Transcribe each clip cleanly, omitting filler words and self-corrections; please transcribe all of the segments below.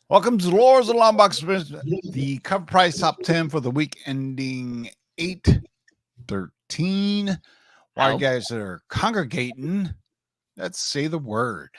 Welcome to Laura's Alarm Box, the cover price top 10 for the week ending 8/13. While you guys are congregating, let's say the word.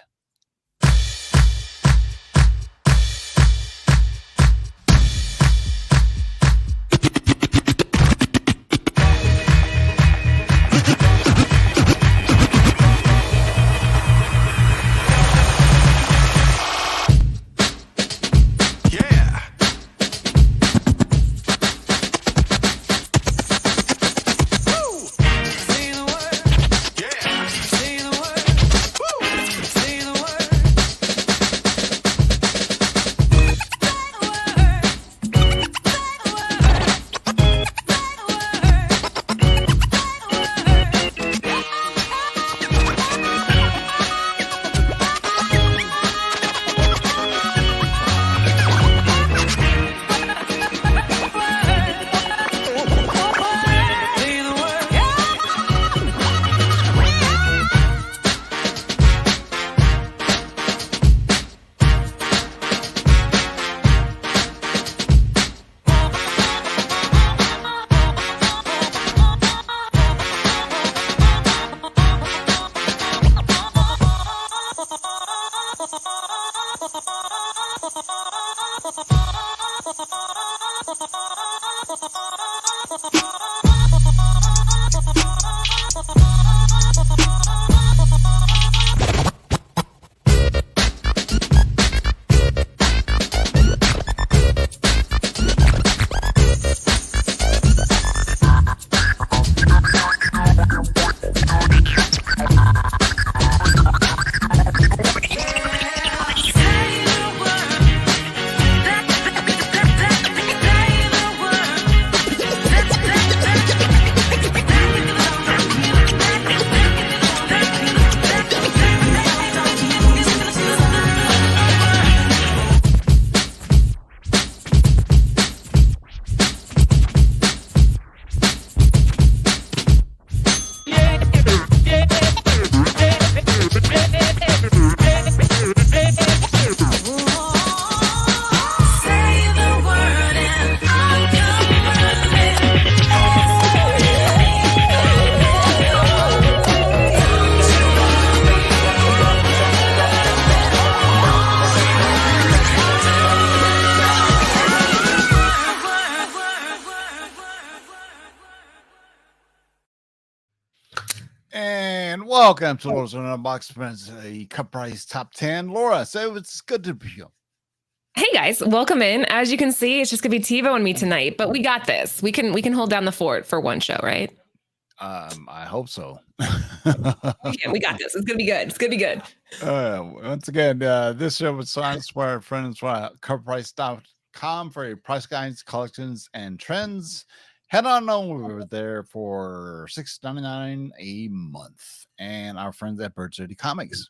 Welcome to Laura's Unboxed Friends, a cup price top 10. Laura, so it's good to be here. Hey guys, welcome in. As you can see, it's just gonna be TiVo and me tonight, but we got this. We can hold down the fort for one show, right? I hope so. Yeah, we got this. It's gonna be good. It's gonna be good. Once again, this show was sponsored by our friends from CovrPrice.com for price guides, collections, and trends. Head on over there for $6.99 a month. And our friends at Bird City Comics.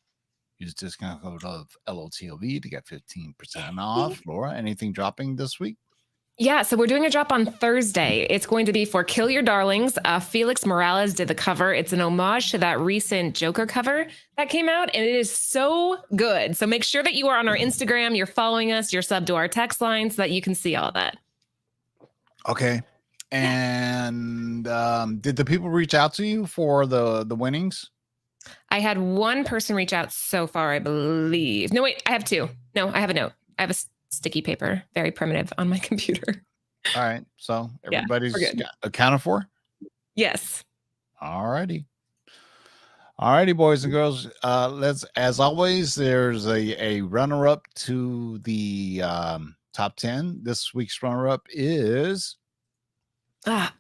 Use discount code of LOTLV to get 15% off. Laura, anything dropping this week? Yeah, so we're doing a drop on Thursday. It's going to be for Kill Your Darlings. Felix Morales did the cover. It's an homage to that recent Joker cover that came out, and it is so good. So make sure that you are on our Instagram, you're following us, you're subbed to our text line so that you can see all that. Okay. And did the people reach out to you for the winnings? I had one person reach out so far, I believe. No, wait, I have two. No, I have a note. I have a sticky paper, very primitive, on my computer. All right. So everybody's accounted for? Yes. All righty. All righty, boys and girls. Let's, as always, there's a runner-up to the top 10. This week's runner-up is...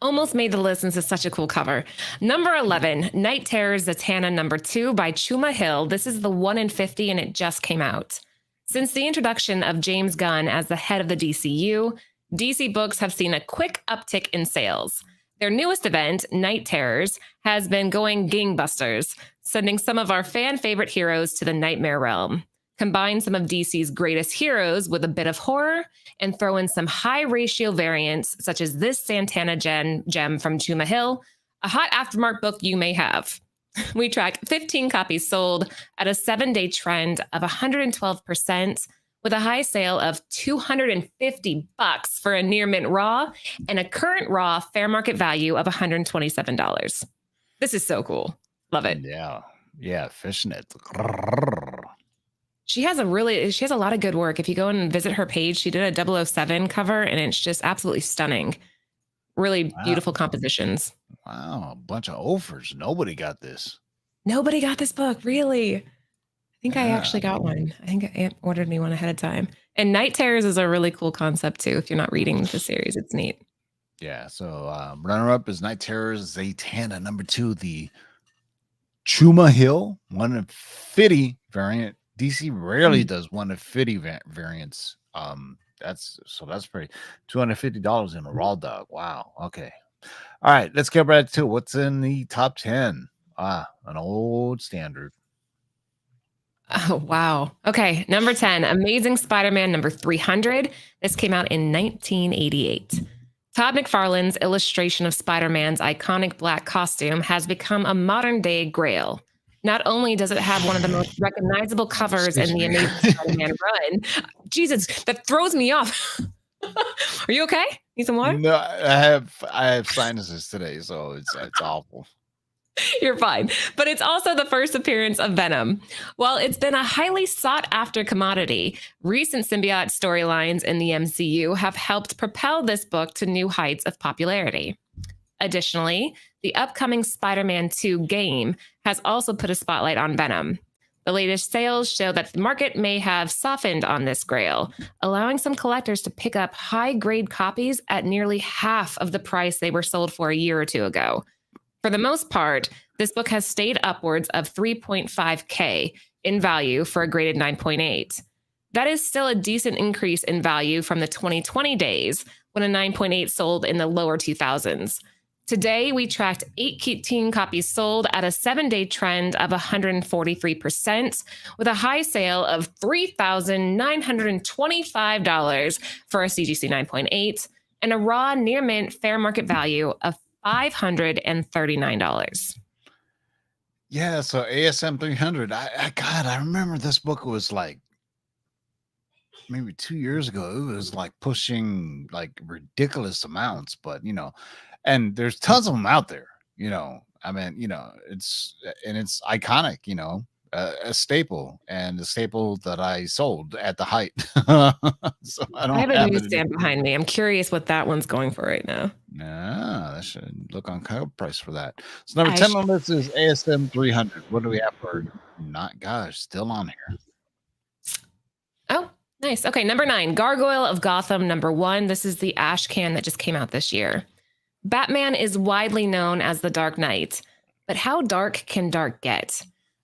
almost made the list since it's such a cool cover. Number 11, Night Terrors Zatanna number 2 by Chuma Hill. This is the 1 in 50 and it just came out. Since the introduction of James Gunn as the head of the DCU, DC Books have seen a quick uptick in sales. Their newest event, Night Terrors, has been going gangbusters, sending some of our fan favorite heroes to the nightmare realm. Combine some of DC's greatest heroes with a bit of horror and throw in some high ratio variants, such as this Zatanna gem from Chuma Hill, a hot aftermarket book you may have. We track 15 copies sold at a 7-day trend of 112%, with a high sale of $250 for a near mint raw and a current raw fair market value of $127. This is so cool. Love it. Yeah, fishnet. She has a lot of good work. If you go and visit her page, she did a 007 cover and it's just absolutely stunning. Really beautiful compositions. Wow, a bunch of offers. Nobody got this. Nobody got this book, really. I think I actually got one. I think Aunt ordered me one ahead of time. And Night Terrors is a really cool concept too. If you're not reading the series, it's neat. Yeah, so runner-up is Night Terrors Zatanna. Number 2, the Chuma Hill 150 variant. DC rarely does 150 variants. That's pretty. $250 in a raw dog. Wow. Okay. All right, let's get right to what's in the top 10. An old standard. Oh, wow. Okay, number 10, Amazing Spider-Man number 300. This came out in 1988. Todd McFarlane's illustration of Spider-Man's iconic black costume has become a modern-day grail. Not only does it have one of the most recognizable covers in the Amazing Spider-Man run, Jesus, that throws me off. Are you okay? Need some water? No, I have sinuses today, so it's awful. You're fine. But it's also the first appearance of Venom. While it's been a highly sought after commodity, recent symbiote storylines in the MCU have helped propel this book to new heights of popularity. Additionally, the upcoming Spider-Man 2 game has also put a spotlight on Venom. The latest sales show that the market may have softened on this grail, allowing some collectors to pick up high-grade copies at nearly half of the price they were sold for a year or two ago. For the most part, this book has stayed upwards of $3.5K in value for a graded 9.8. That is still a decent increase in value from the 2020 days when a 9.8 sold in the lower 2000s. Today, we tracked 18 copies sold at a 7-day trend of 143%, with a high sale of $3,925 for a CGC 9.8 and a raw near mint fair market value of $539. Yeah, so ASM 300. I remember this book was like maybe 2 years ago. It was like pushing like ridiculous amounts, but and there's tons of them out there. I mean, it's iconic. A staple, and a staple that I sold at the height. So I have a newsstand behind me. I'm curious what that one's going for right now. Yeah, I should look on CovrPrice for that. So number 10 on this is ASM 300. What do we have for still on here? Oh, nice. Okay, number 9, Gargoyle of Gotham number 1. This is the ash can that just came out this year. Batman is widely known as the Dark Knight, but how dark can dark get?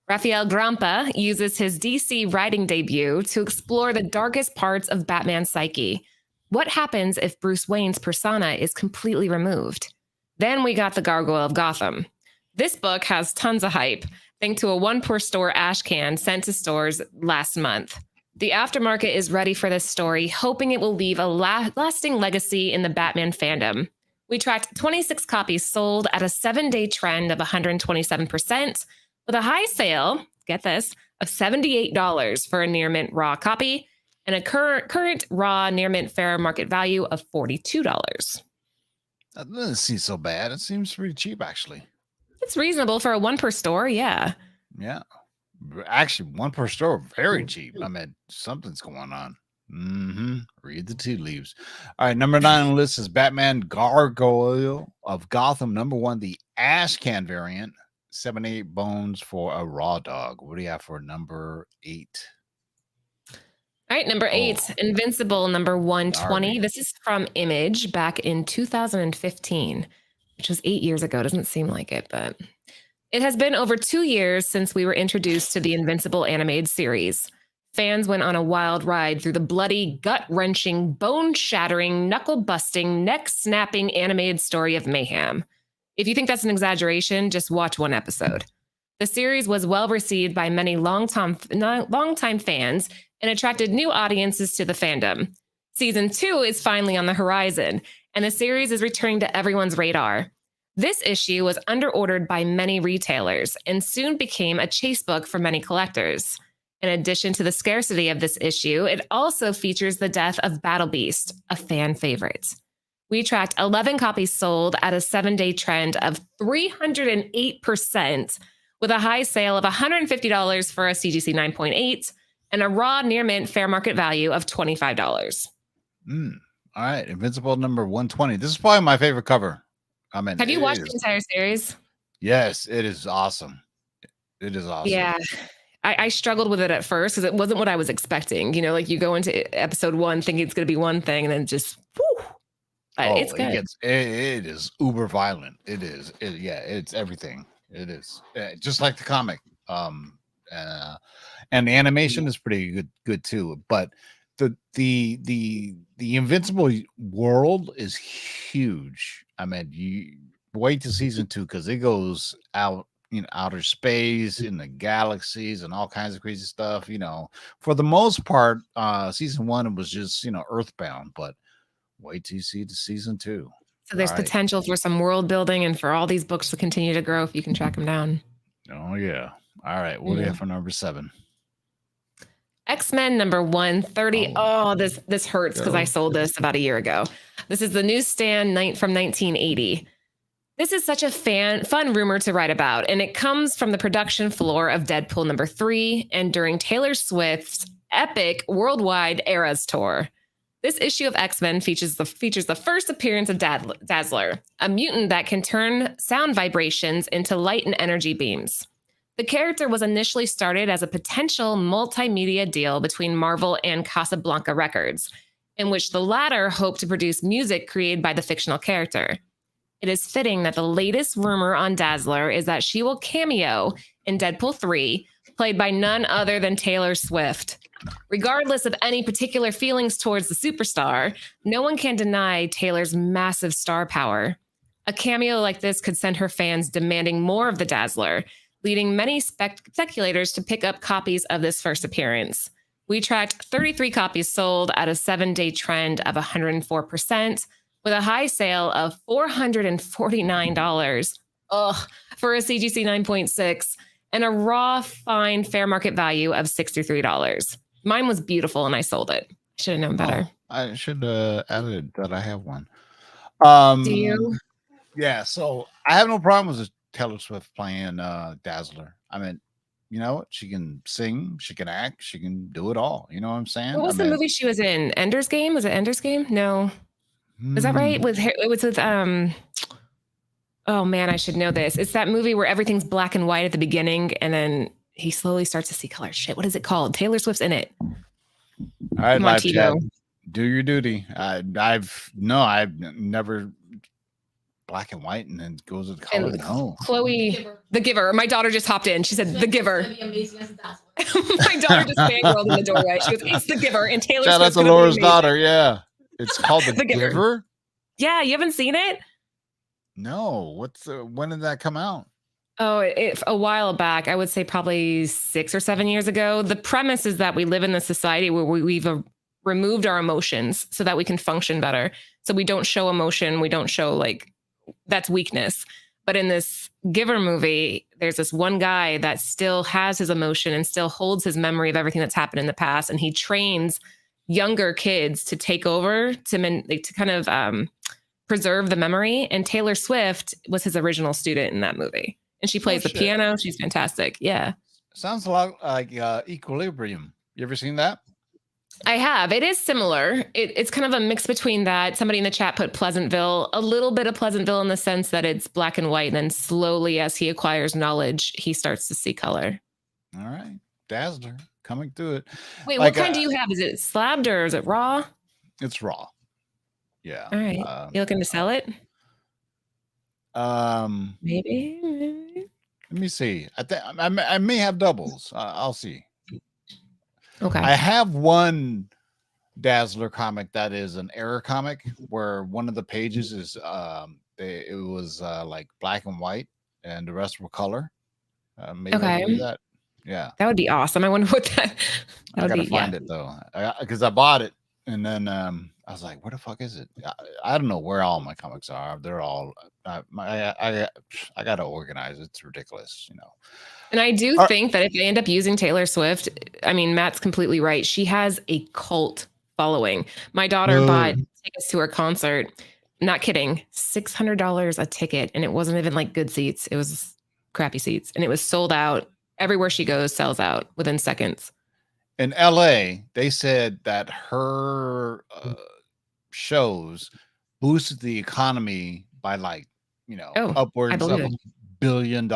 Rafael Grampa uses his DC writing debut to explore the darkest parts of Batman's psyche. What happens if Bruce Wayne's persona is completely removed? Then we got the Gargoyle of Gotham. This book has tons of hype, thanks to a 1 per store ash can sent to stores last month. The aftermarket is ready for this story, hoping it will leave a lasting legacy in the Batman fandom. We tracked 26 copies sold at a 7-day trend of 127%, with a high sale, get this, of $78 for a near mint raw copy and a current raw near mint fair market value of $42. That doesn't seem so bad. It seems pretty cheap, actually. It's reasonable for a 1 per store, yeah. Yeah. Actually, 1 per store, very cheap. I mean, something's going on. Read the tea leaves. All right, number 9 on the list is Batman Gargoyle of Gotham number 1, the ash can variant. 78 bones for a raw dog. What do you have for number 8? All right, number 8, Invincible number 120. This is from Image back in 2015, which was 8 years ago. Doesn't seem like it, but it has been over 2 years since we were introduced to the Invincible animated series. Fans went on a wild ride through the bloody, gut-wrenching, bone-shattering, knuckle-busting, neck-snapping animated story of mayhem. If you think that's an exaggeration, just watch one episode. The series was well received by many longtime fans and attracted new audiences to the fandom. Season 2 is finally on the horizon, and the series is returning to everyone's radar. This issue was underordered by many retailers and soon became a chase book for many collectors. In addition to the scarcity of this issue, it also features the death of Battle Beast, a fan favorite. We tracked 11 copies sold at a 7-day trend of 308%, with a high sale of $150 for a CGC 9.8 and a raw near mint fair market value of $25. All right, Invincible number 120. This is probably my favorite cover. I mean, have you watched the entire series? Yes, it is awesome. It is awesome. Yeah. I struggled with it at first because it wasn't what I was expecting. You know, like you go into episode 1 thinking it's going to be one thing and then just, whew, it's good. It is uber violent. It is. It's everything. It is just like the comic. And the animation is pretty good too. But the Invincible world is huge. I mean, you wait to season 2 because it goes out outer space, in the galaxies, and all kinds of crazy stuff. For the most part, season 1 it was just earthbound, but wait till you see the season 2. So there's potential for some world building and for all these books to continue to grow if you can track them down. Oh yeah. All right, what do you have for number 7? X-Men number 130. This hurts because I sold this about a year ago. This is the newsstand from 1980. This is such a fun rumor to write about, and it comes from the production floor of Deadpool number 3 and during Taylor Swift's epic worldwide Eras tour. This issue of X-Men features the first appearance of Dazzler, a mutant that can turn sound vibrations into light and energy beams. The character was initially started as a potential multimedia deal between Marvel and Casablanca Records, in which the latter hoped to produce music created by the fictional character. It is fitting that the latest rumor on Dazzler is that she will cameo in Deadpool 3, played by none other than Taylor Swift. Regardless of any particular feelings towards the superstar, no one can deny Taylor's massive star power. A cameo like this could send her fans demanding more of the Dazzler, leading many speculators to pick up copies of this first appearance. We tracked 33 copies sold at a 7-day trend of 104%, with a high sale of $449 for a CGC 9.6 and a raw fine fair market value of $63. Mine was beautiful and I sold it. Should have known better. I should have added that I have one. Do you? Yeah, so I have no problem with Taylor Swift playing Dazzler. I mean, you know what? She can sing, she can act, she can do it all. You know what I'm saying? What was the movie she was in? Ender's Game? Was it Ender's Game? No. Is that right? It was with oh man, I should know this. It's that movie where everything's black and white at the beginning and then he slowly starts to see color. Shit, what is it called? Taylor Swift's in it. All right, live chat. Do your duty. I've never black and white and then goes with color. No. Chloe, the Giver. My daughter just hopped in. She said, "The Giver." My daughter just fangirled in the doorway. She goes, "It's The Giver," and Taylor. Shout out to Laura's daughter. Yeah, it's called The Giver. Yeah, you haven't seen it? No. When did that come out? Oh, a while back. I would say probably 6 or 7 years ago. The premise is that we live in a society where we've removed our emotions so that we can function better. So we don't show emotion. We don't show that's weakness. But in this Giver movie, there's this one guy that still has his emotion and still holds his memory of everything that's happened in the past. And he trains younger kids to take over, to kind of preserve the memory. And Taylor Swift was his original student in that movie. And she plays the piano. She's fantastic. Yeah. Sounds a lot like Equilibrium. You ever seen that? I have. It is similar. It's kind of a mix between that. Somebody in the chat put Pleasantville, a little bit of Pleasantville in the sense that it's black and white. And then slowly, as he acquires knowledge, he starts to see color. All right. Dazzler coming through it. Wait, what kind do you have? Is it slabbed or is it raw? It's raw. Yeah. All right. You looking to sell it? Maybe. Let me see. I may have doubles. I'll see. Okay. I have one Dazzler comic that is an error comic where one of the pages is it was like black and white and the rest were color. Maybe I can do that. Yeah. That would be awesome. I wonder what that I gotta find it though. Because I bought it and then I was like, where the fuck is it? I don't know where all my comics are. They're all I gotta organize. It's ridiculous, you know. And I do think that if they end up using Taylor Swift, I mean, Matt's completely right. She has a cult following. My daughter bought tickets to her concert. Not kidding. $600 a ticket. And it wasn't even like good seats. It was crappy seats. And it was sold out. Everywhere she goes sells out within seconds. In LA, they said that her shows boosted the economy by like, upwards of $1 billion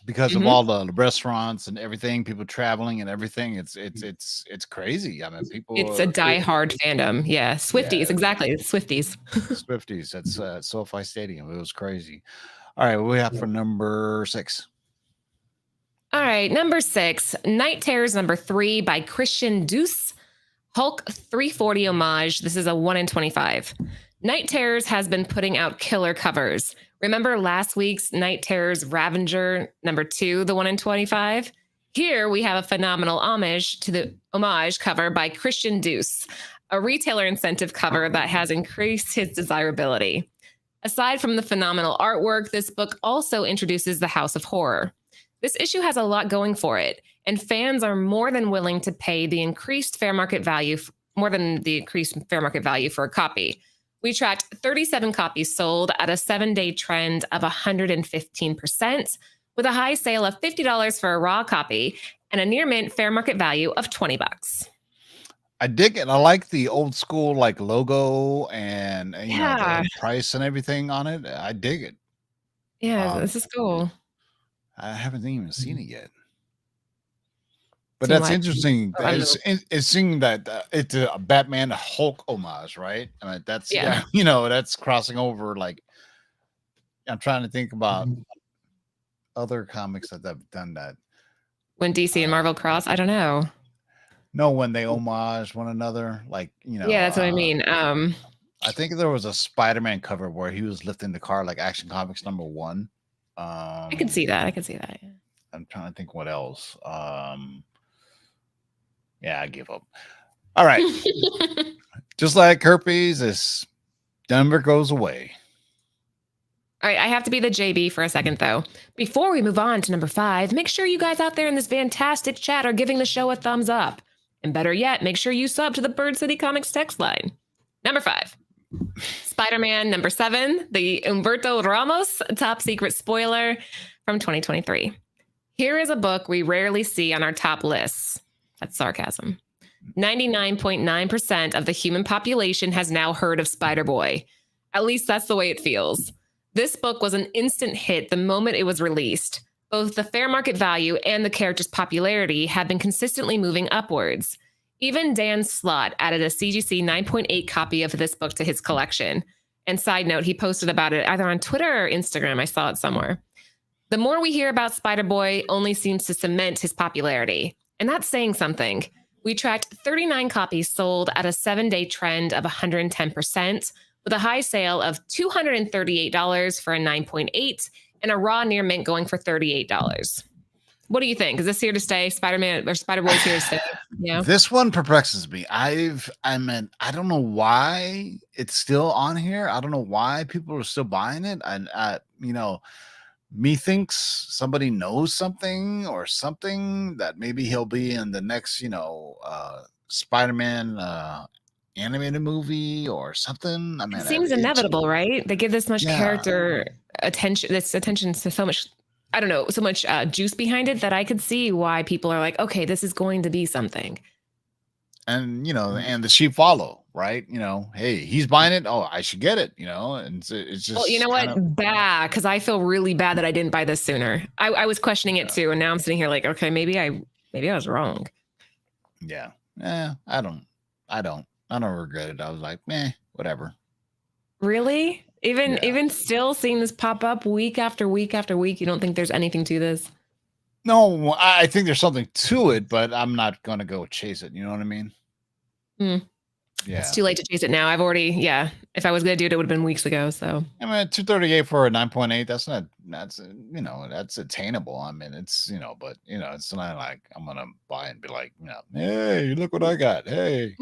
because of all the restaurants and everything, people traveling and everything. It's crazy. I mean, people. It's a diehard fandom. Yeah, Swifties, exactly. Swifties. Swifties. That's SoFi Stadium. It was crazy. All right, what we have for number 6? All right, number 6, Night Terrors number 3 by Christian Deuce. Hulk 340 homage. This is a 1 in 25. Night Terrors has been putting out killer covers. Remember last week's Night Terrors Ravager number 2, the 1 in 25? Here we have a phenomenal homage to the homage cover by Christian Deuce, a retailer incentive cover that has increased his desirability. Aside from the phenomenal artwork, this book also introduces the House of Horror. This issue has a lot going for it, and fans are more than willing to pay the increased fair market value, more than the increased fair market value for a copy. We tracked 37 copies sold at a 7-day trend of 115%, with a high sale of $50 for a raw copy and a near mint fair market value of $20. I dig it. I like the old school like logo and the price and everything on it. I dig it. Yeah, this is cool. I haven't even seen it yet. But that's interesting. It's seeing that it's a Batman Hulk homage, right? I mean, that's that's crossing over. Like, I'm trying to think about other comics that have done that. When DC and Marvel cross, I don't know. No, when they homage one another, like Yeah, that's what I mean. I think there was a Spider-Man cover where he was lifting the car, like Action Comics number 1. I can see that. Yeah. I'm trying to think what else. Yeah, I give up. All right. Just like herpes, this number goes away. All right, I have to be the JB for a second, though. Before we move on to number 5, make sure you guys out there in this fantastic chat are giving the show a thumbs up. And better yet, make sure you sub to the Bird City Comics text line. Number 5. Spider-Man number 7, the Humberto Ramos top secret spoiler from 2023. Here is a book we rarely see on our top lists. That's sarcasm. 99.9% of the human population has now heard of Spider-Boy. At least that's the way it feels. This book was an instant hit the moment it was released. Both the fair market value and the character's popularity have been consistently moving upwards. Even Dan Slott added a CGC 9.8 copy of this book to his collection. And side note, he posted about it either on Twitter or Instagram. I saw it somewhere. The more we hear about Spider-Boy only seems to cement his popularity. And that's saying something. We tracked 39 copies sold at a 7-day trend of 110%, with a high sale of $238 for a 9.8 and a raw near mint going for $38. What do you think? Is this here to stay? Spider-Man or Spider-Boy's here to stay? Yeah. This one perplexes me. I don't know why it's still on here. I don't know why people are still buying it. And methinks somebody knows something or something that maybe he'll be in the next, Spider-Man animated movie or something. I mean, it seems inevitable, right? They give this much character attention, to so much, I don't know, so much juice behind it that I could see why people are like, okay, this is going to be something. And, and the sheep follow, right? Hey, he's buying it. Oh, I should get it, and it's just. Well, you know what? Bad. Because I feel really bad that I didn't buy this sooner. I was questioning it too. And now I'm sitting here like, okay, maybe I was wrong. Yeah. I don't regret it. I was like, whatever. Really? Even still seeing this pop up week after week after week, you don't think there's anything to this? No, I think there's something to it, but I'm not going to go chase it. You know what I mean? Yeah. It's too late to chase it now. I've already, if I was going to do it, it would have been weeks ago. So, I mean, 238 for a 9.8, that's attainable. I mean, it's, but, it's not like I'm going to buy and be like, hey, look what I got. Hey.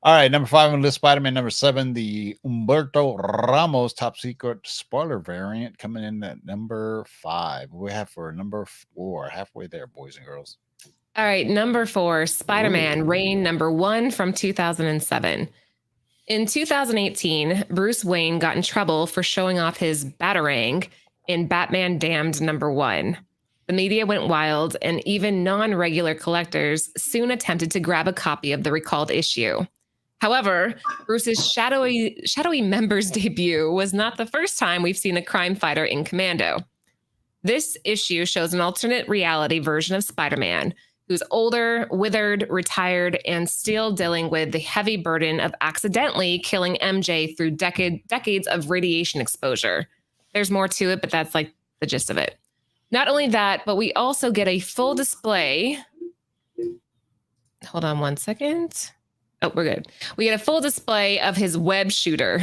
All right, number 5 on the list, Spider-Man. Number 7, the Humberto Ramos top secret spoiler variant coming in at number 5. We have for number 4, halfway there, boys and girls. All right, number 4, Spider-Man Reign number 1 from 2007. In 2018, Bruce Wayne got in trouble for showing off his Batarang in Batman Damned number 1. The media went wild, and even non-regular collectors soon attempted to grab a copy of the recalled issue. However, Bruce's shadowy member's debut was not the first time we've seen a crime fighter in Commando. This issue shows an alternate reality version of Spider-Man, who's older, withered, retired, and still dealing with the heavy burden of accidentally killing MJ through decades of radiation exposure. There's more to it, but that's like the gist of it. Not only that, but we also get a full display. Hold on one second. Oh, we're good. We get a full display of his web shooter.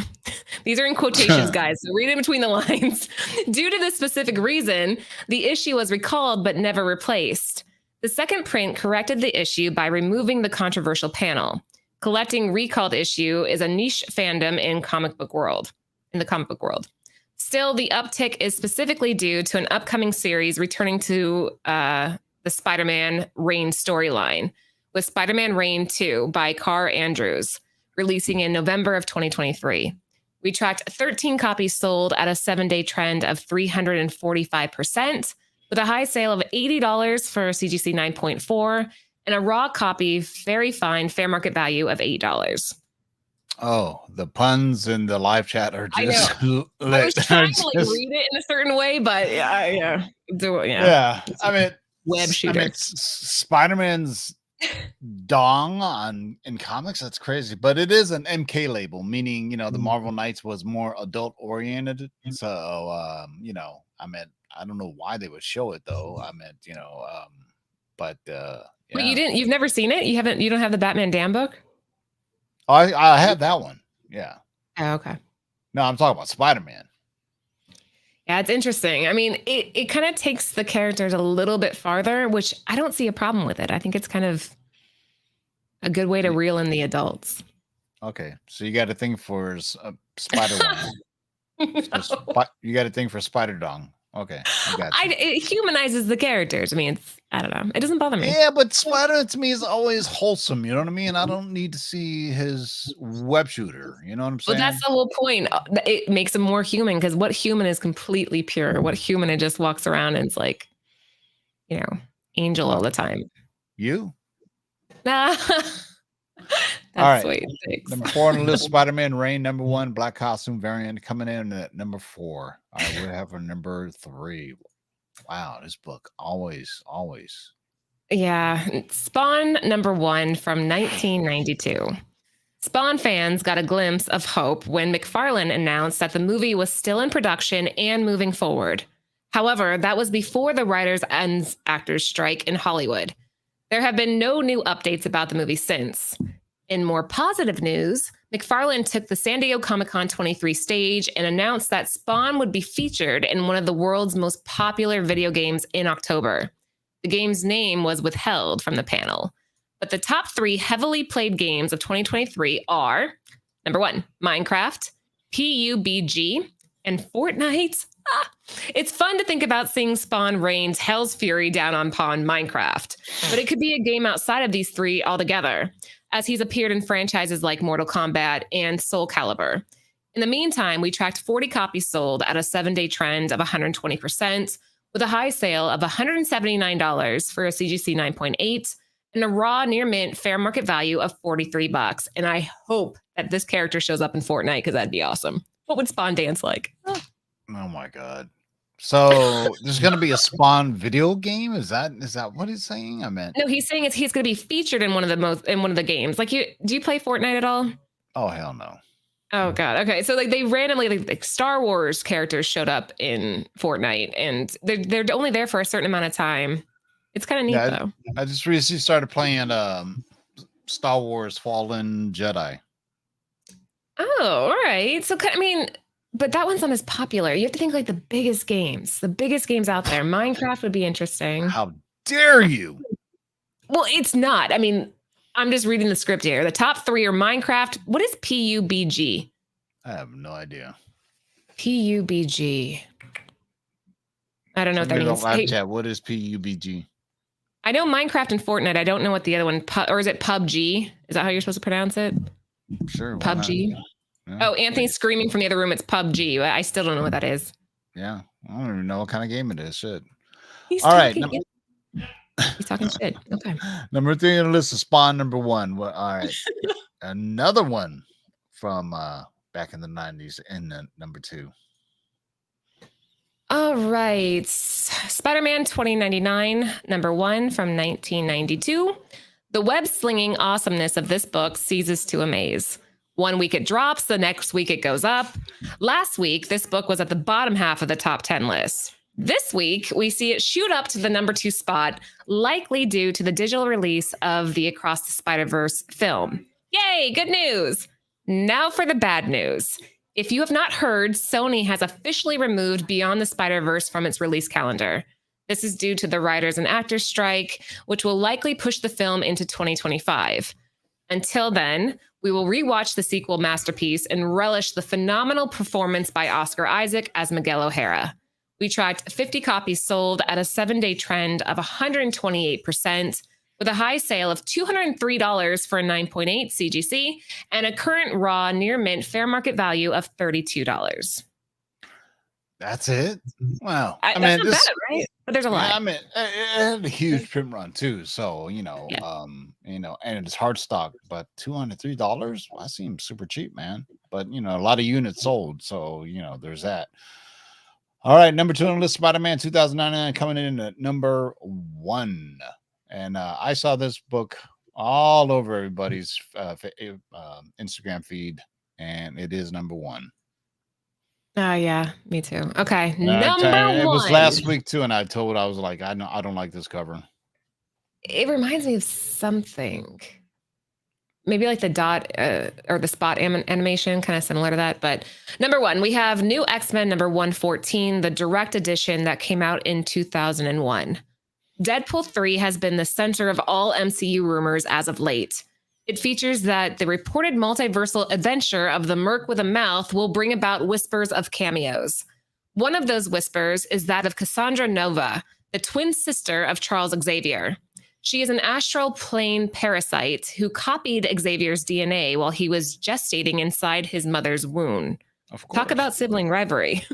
These are in quotations, guys, so read in between the lines. Due to this specific reason, the issue was recalled but never replaced. The second print corrected the issue by removing the controversial panel. Collecting recalled issue is a niche fandom in the comic book world. Still, the uptick is specifically due to an upcoming series returning to the Spider-Man Reign storyline, with Spider-Man Reign 2 by Carr Andrews, releasing in November of 2023. We tracked 13 copies sold at a 7-day trend of 345%, with a high sale of $80 for CGC 9.4 and a raw copy, very fine, fair market value of $8. Oh, the puns in the live chat are just I was trying to read it in a certain way, but yeah. I mean, web shooter. Spider-Man's dong in comics, that's crazy, but it is an MK label, meaning the Marvel Knights was more adult oriented. So I mean, I don't know why they would show it though. I meant but you've never seen it? You don't have the Batman Damn book? Oh, I have that one. Yeah. Oh, okay. No, I'm talking about Spider-Man. Yeah, it's interesting. I mean, it kind of takes the characters a little bit farther, which I don't see a problem with it. I think it's kind of a good way to reel in the adults. Okay, so you got a thing for Spider-Man. You got a thing for Spider-Dong. Okay, it humanizes the characters. I mean, I don't know. It doesn't bother me. Yeah, but Spider to me is always wholesome. You know what I mean? I don't need to see his web shooter. You know what I'm saying? Well, that's the whole point. It makes him more human, because what human is completely pure? What human it just walks around and is like, angel all the time? You? Nah. All right. Sweet. Thanks. Number 4 on the list, Spider-Man Reign number 1, black costume variant coming in at number 4. All right, we have a number 3. Wow, this book always. Yeah, Spawn number 1 from 1992. Spawn fans got a glimpse of hope when McFarlane announced that the movie was still in production and moving forward. However, that was before the writers and actors strike in Hollywood. There have been no new updates about the movie since. In more positive news, McFarlane took the San Diego Comic-Con 23 stage and announced that Spawn would be featured in one of the world's most popular video games in October. The game's name was withheld from the panel. But the top 3 heavily played games of 2023 are, number 1, Minecraft, PUBG, and Fortnite. It's fun to think about seeing Spawn Reign's Hell's Fury down on Minecraft, but it could be a game outside of these 3 altogether, as he's appeared in franchises like Mortal Kombat and Soul Calibur. In the meantime, we tracked 40 copies sold at a 7-day trend of 120%, with a high sale of $179 for a CGC 9.8 and a raw near mint fair market value of $43. And I hope that this character shows up in Fortnite, because that'd be awesome. What would Spawn dance like? Oh my God. So there's going to be a Spawn video game? Is that what he's saying? I meant. No, he's saying he's going to be featured in one of the games. Like, do you play Fortnite at all? Oh, hell no. Oh God. Okay. So they randomly, like Star Wars characters showed up in Fortnite, and they're only there for a certain amount of time. It's kind of neat though. I just recently started playing Star Wars Fallen Jedi. Oh, all right. So I mean, but that one's not as popular. You have to think like the biggest games out there. Minecraft would be interesting. How dare you? Well, it's not. I mean, I'm just reading the script here. The top 3 are Minecraft. What is PUBG? I have no idea. PUBG. I don't know what that means. Live chat. What is PUBG? I know Minecraft and Fortnite. I don't know what the other one, or is it PUBG? Is that how you're supposed to pronounce it? Sure. PUBG. Yeah. Oh, Anthony's screaming from the other room. It's PUBG. I still don't know what that is. Yeah. I don't even know what kind of game it is. Shit. He's talking shit. Okay. Number 3 on the list is Spawn number 1. Well, all right. Another one from back in the 90s and number 2. All right. Spider-Man 2099, number 1 from 1992. The web-slinging awesomeness of this book ceases to amaze. 1 week it drops, the next week it goes up. Last week, this book was at the bottom half of the top 10 list. This week, we see it shoot up to the number 2 spot, likely due to the digital release of the Across the Spider-Verse film. Yay, good news! Now for the bad news. If you have not heard, Sony has officially removed Beyond the Spider-Verse from its release calendar. This is due to the writers and actors strike, which will likely push the film into 2025. Until then, we will rewatch the sequel masterpiece and relish the phenomenal performance by Oscar Isaac as Miguel O'Hara. We tracked 50 copies sold at a 7-day trend of 128%, with a high sale of $203 for a 9.8 CGC and a current raw near mint fair market value of $32. That's it? Wow. I mean, this, bad, right? But there's a lot. I mean, it had a huge print run too. So, you know, and it's hard stock, but $203, well, that seems super cheap, man. But, you know, a lot of units sold. So, you know, there's that. All right. Number 2 on the list, Spider-Man 2099 coming in at number 1. And I saw this book all over everybody's Instagram feed, and it is number 1. Oh yeah, me too. Okay, number 1. It was last week too, and I was like, I don't like this cover. It reminds me of something, maybe like the dot or the spot animation, kind of similar to that. But number 1, we have New X-Men number 114, the direct edition that came out in 2001. Deadpool 3 has been the center of all MCU rumors as of late. It features that the reported multiversal adventure of the Merc with a Mouth will bring about whispers of cameos. One of those whispers is that of Cassandra Nova, the twin sister of Charles Xavier. She is an astral plane parasite who copied Xavier's DNA while he was gestating inside his mother's womb. Of course. Talk about sibling rivalry.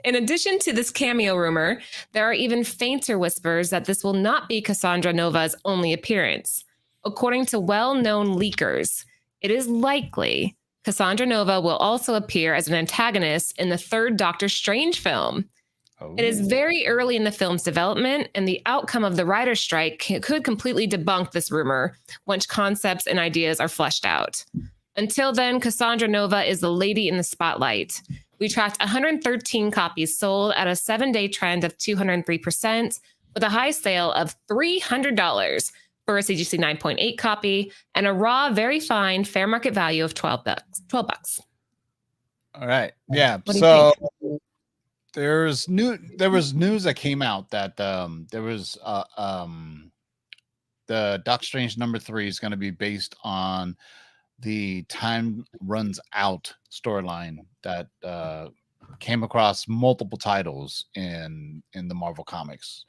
In addition to this cameo rumor, there are even fainter whispers that this will not be Cassandra Nova's only appearance. According to well-known leakers, it is likely Cassandra Nova will also appear as an antagonist in the 3rd Doctor Strange film. Oh. It is very early in the film's development, and the outcome of the writer's strike could completely debunk this rumor once concepts and ideas are fleshed out. Until then, Cassandra Nova is the lady in the spotlight. We tracked 113 copies sold at a 7-day trend of 203%, with a high sale of $300 for a CGC 9.8 copy and a raw, very fine fair market value of $12. All right. Yeah. So there was news that came out that there was the Doctor Strange number 3 is going to be based on the Time Runs Out storyline that came across multiple titles in the Marvel Comics.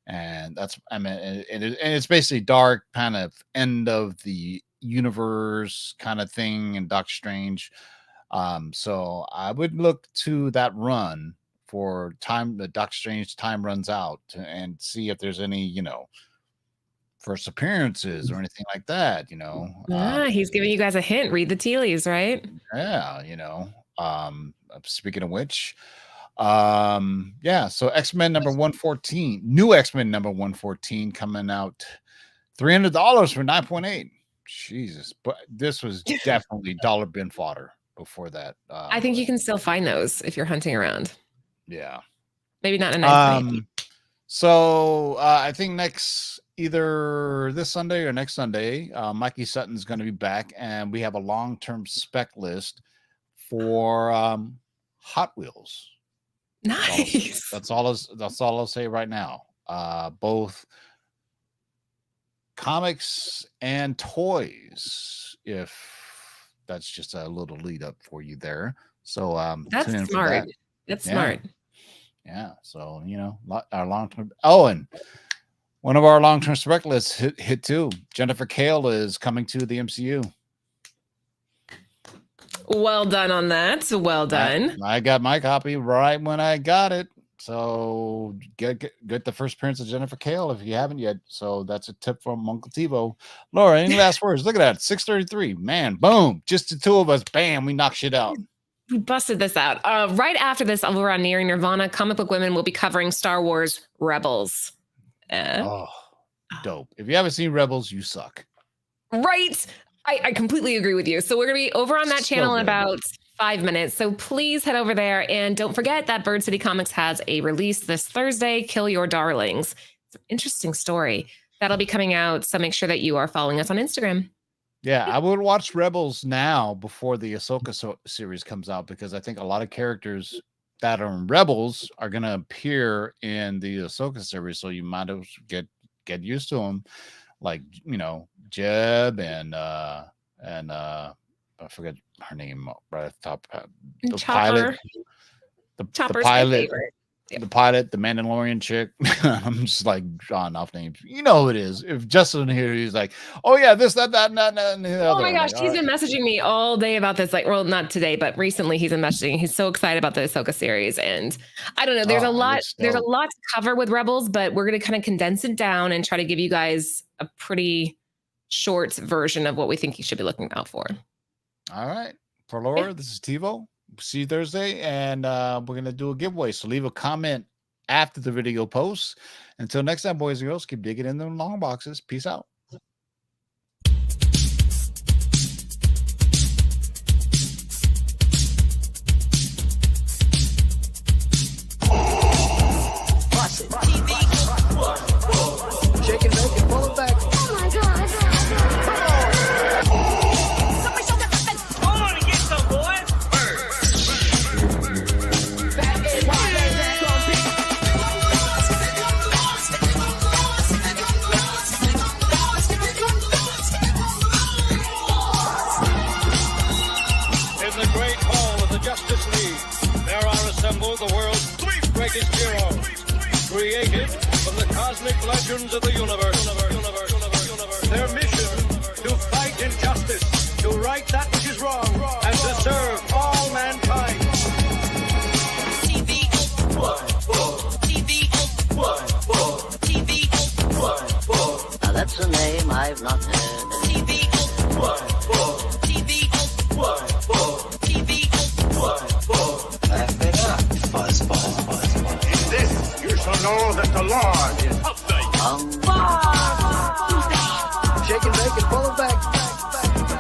And that's, I mean, it's basically dark, kind of end of the universe kind of thing in Doctor Strange. So I would look to that run for the Doctor Strange Time Runs Out and see if there's any, you know, first appearances or anything like that, you know. He's giving you guys a hint. Read the tea leaves, right? Yeah, you know. Speaking of which, so X-Men number 114, new X-Men number 114 coming out $300 for 9.8. Jesus, but this was definitely dollar bin fodder before that. I think you can still find those if you're hunting around. Yeah, maybe not a 9.8. So I think either this Sunday or next Sunday, Mikey Sutton's going to be back, and we have a long-term spec list for Hot Wheels. Nice. That's all I'll say right now. Both comics and toys. If that's just a little lead up for you there. So that's tune in for smart. that. That's smart. Yeah. So, our long-term. Oh, and one of our long-term spec lists hit too. Jennifer Kale is coming to the MCU. Well done on that. Well done. I got my copy right when I got it. So get the first appearance of Jennifer Kale if you haven't yet. So that's a tip from Uncle TiVo. Laura, any last words? Look at that. 6:33. Man, boom. Just the two of us. Bam. We knock shit out. We busted this out. Right after this, over on Nearing Nirvana, Comic Book Women will be covering Star Wars Rebels. Dope. If you haven't seen Rebels, you suck. Right. I completely agree with you. So we're going to be over on that channel in about 5 minutes. So please head over there. And don't forget that Bird City Comics has a release this Thursday, Kill Your Darlings. It's an interesting story. That'll be coming out. So make sure that you are following us on Instagram. Yeah, I would watch Rebels now before the Ahsoka series comes out, because I think a lot of characters that are in Rebels are going to appear in the Ahsoka series. So you might as well get used to them. Like, Jeb and I forget her name right at the top. The pilot, the pilot, the pilot, the Mandalorian chick. I'm just like drawing off names. You know who it is. If Justin here, he's like, oh yeah, this, that, and the other. Oh my gosh, he's been messaging me all day about this. Like, well, not today, but recently he's been messaging. He's so excited about the Ahsoka series, and I don't know. There's a lot to cover with Rebels, but we're gonna kind of condense it down and try to give you guys a pretty short version of what we think you should be looking out for. All right, for Laura, this is TiVo. See you Thursday, and we're gonna do a giveaway. So leave a comment after the video posts. Until next time, boys and girls, keep digging in them long boxes. Peace out. Shake it, make it, pull it back. Oh my God. Justice League, there are assembled the world's three greatest heroes, created from the cosmic legends of the universe. Their mission, to fight injustice, to right that which is wrong, and to serve all mankind. Now that's a name I've not heard. In this, you shall know that the Lord is upright. Shake it, make it, pull it back.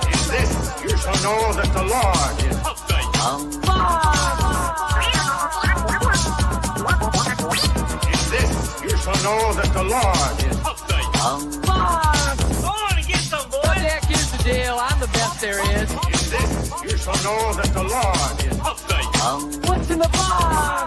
In this, you shall know that the Lord is upright. In this, you shall know that the Lord is upright. Go on and get some, boys. Jack, here's the deal. I'm the best there is. In this, you shall know that the Lord is upright. What's in the box?